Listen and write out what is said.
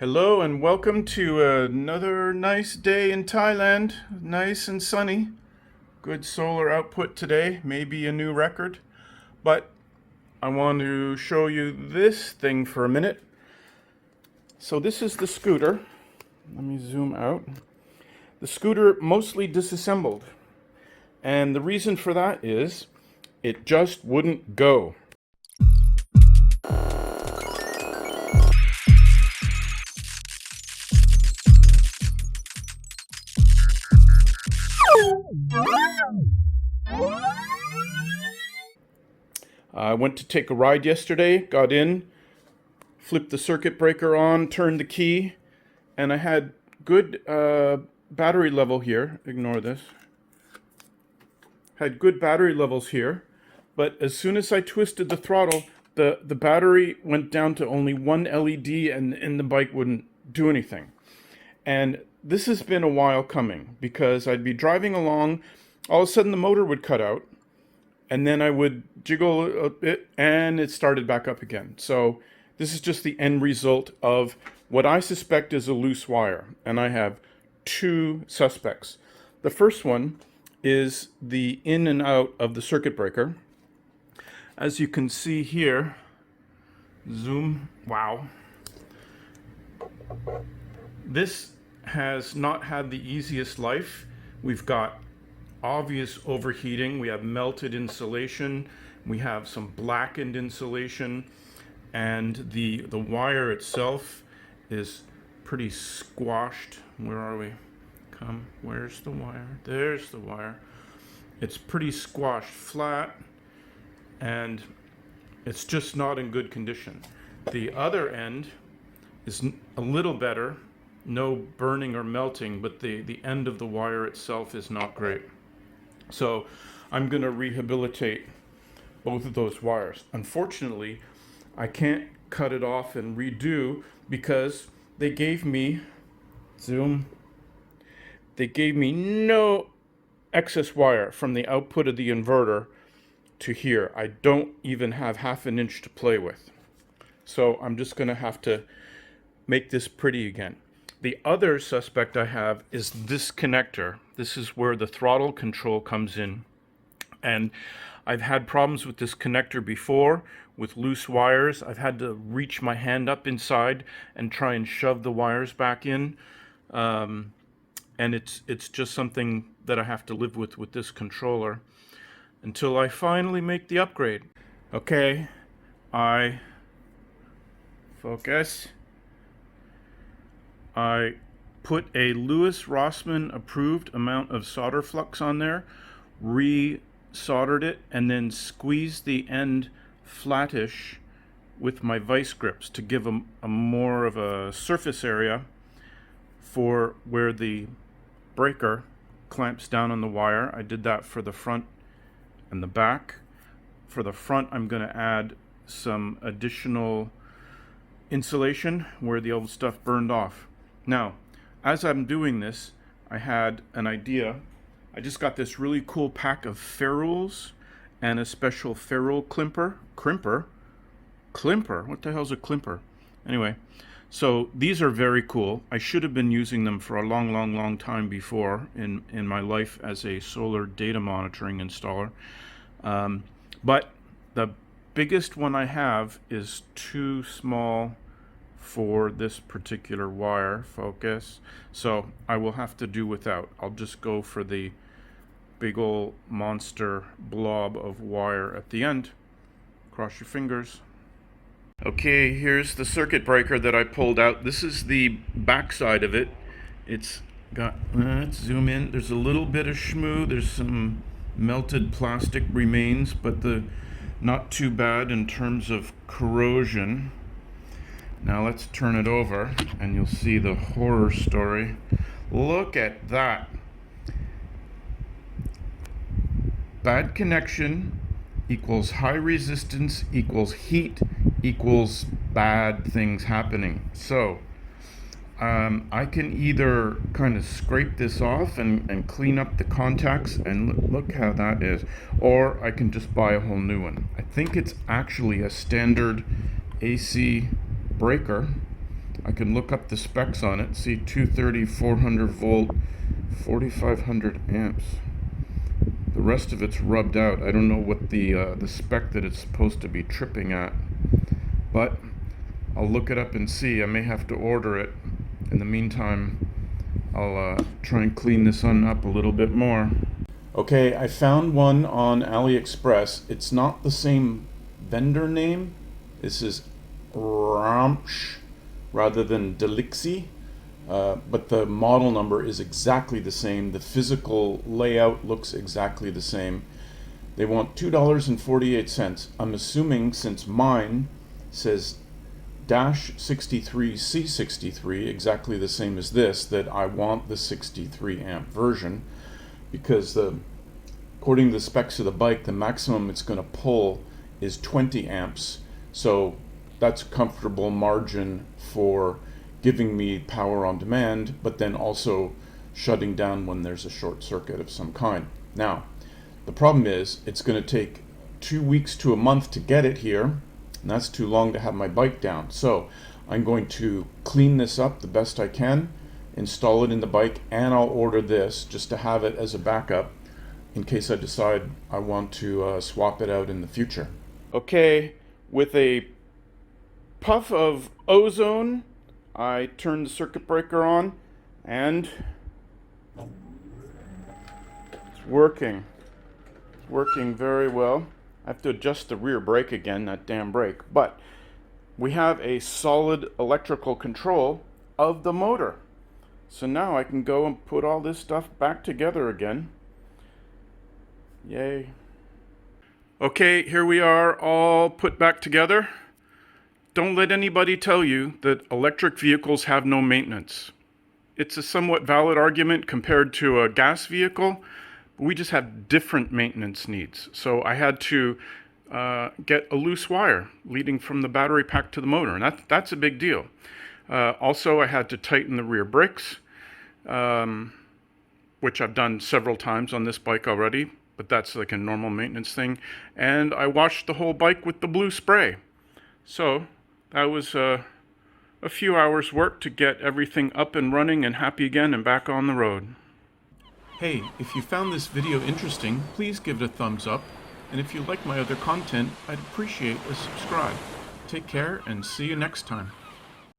Hello and welcome to another nice day in Thailand. Nice and sunny. Good solar output today, maybe a new record. But I want to show you this thing for a minute. So this is the scooter. Let me zoom out. The scooter mostly disassembled. And the reason for that is it just wouldn't go. I went to take a ride yesterday, got in, flipped the circuit breaker on, turned the key, and I had good battery level here. Ignore this. Had good battery levels here, but as soon as I twisted the throttle, the battery went down to only one LED and the bike wouldn't do anything. And this has been a while coming because I'd be driving along, all of a sudden the motor would cut out, and then I would jiggle a bit and it started back up again. So this is just the end result of what I suspect is a loose wire. And I have two suspects. The first one is the in and out of the circuit breaker. As you can see here, zoom, wow. This has not had the easiest life. We've got obvious overheating, we have melted insulation, we have some blackened insulation, and the wire itself is pretty squashed. Where are we? Come, where's the wire? There's the wire. It's pretty squashed flat, and it's just not in good condition. The other end is a little better, no burning or melting, but the end of the wire itself is not great. So I'm going to rehabilitate both of those wires. Unfortunately, I can't cut it off and redo because they gave me, zoom, they gave me no excess wire from the output of the inverter to here. I don't even have half an inch to play with. So I'm just going to have to make this pretty again. The other suspect I have is this connector. This is where the throttle control comes in. And I've had problems with this connector before with loose wires. I've had to reach my hand up inside and try and shove the wires back in. And it's just something that I have to live with this controller until I finally make the upgrade. Okay, I focus. I put a Lewis Rossmann approved amount of solder flux on there, re-soldered it, and then squeezed the end flattish with my vice grips to give a more of a surface area for where the breaker clamps down on the wire. I did that for the front and the back. For the front, I'm going to add some additional insulation where the old stuff burned off. Now, as I'm doing this, I had an idea. I just got this really cool pack of ferrules and a special ferrule crimper. What the hell's a crimper? Anyway, so these are very cool. I should have been using them for a long time before in my life as a solar data monitoring installer. But the biggest one I have is too small for this particular wire focus, so I will have to do without. I'll just go for the big old monster blob of wire at the end. Cross your fingers. Okay, here's the circuit breaker that I pulled out. This is the back side of it. It's got, let's zoom in. There's a little bit of schmoo. There's some melted plastic remains, but not too bad in terms of corrosion. Now let's turn it over and you'll see the horror story. Look at that. Bad connection equals high resistance equals heat equals bad things happening. So I can either kind of scrape this off and clean up the contacts, and look how that is, or I can just buy a whole new one. I think it's actually a standard AC breaker, I can look up the specs on it, see 230, 400 volt, 4500 amps. The rest of it's rubbed out. I don't know what the spec that it's supposed to be tripping at, but I'll look it up and see. I may have to order it. In the meantime, I'll try and clean this one up a little bit more. Okay, I found one on AliExpress. It's not the same vendor name. This is Ramsch rather than Delixi, but the model number is exactly the same. The physical layout looks exactly the same. They want $2.48. I'm assuming, since mine says -63C63, exactly the same as this, that I want the 63 amp version, because according to the specs of the bike, the maximum it's going to pull is 20 amps. So that's a comfortable margin for giving me power on demand, but then also shutting down when there's a short circuit of some kind. Now, the problem is it's going to take 2 weeks to a month to get it here, and that's too long to have my bike down. So I'm going to clean this up the best I can, install it in the bike, and I'll order this just to have it as a backup in case I decide I want to swap it out in the future. Okay, with a puff of ozone, I turn the circuit breaker on, and it's working. It's working very well. I have to adjust the rear brake again, that damn brake. But we have a solid electrical control of the motor. So now I can go and put all this stuff back together again. Yay. Okay, here we are, all put back together. Don't let anybody tell you that electric vehicles have no maintenance. It's a somewhat valid argument compared to a gas vehicle. We just have different maintenance needs. So I had to get a loose wire leading from the battery pack to the motor, and that's a big deal. Also, I had to tighten the rear brakes, which I've done several times on this bike already, but that's like a normal maintenance thing. And I washed the whole bike with the blue spray. So that was a few hours work to get everything up and running and happy again and back on the road. Hey, if you found this video interesting, please give it a thumbs up. And if you like my other content, I'd appreciate a subscribe. Take care and see you next time.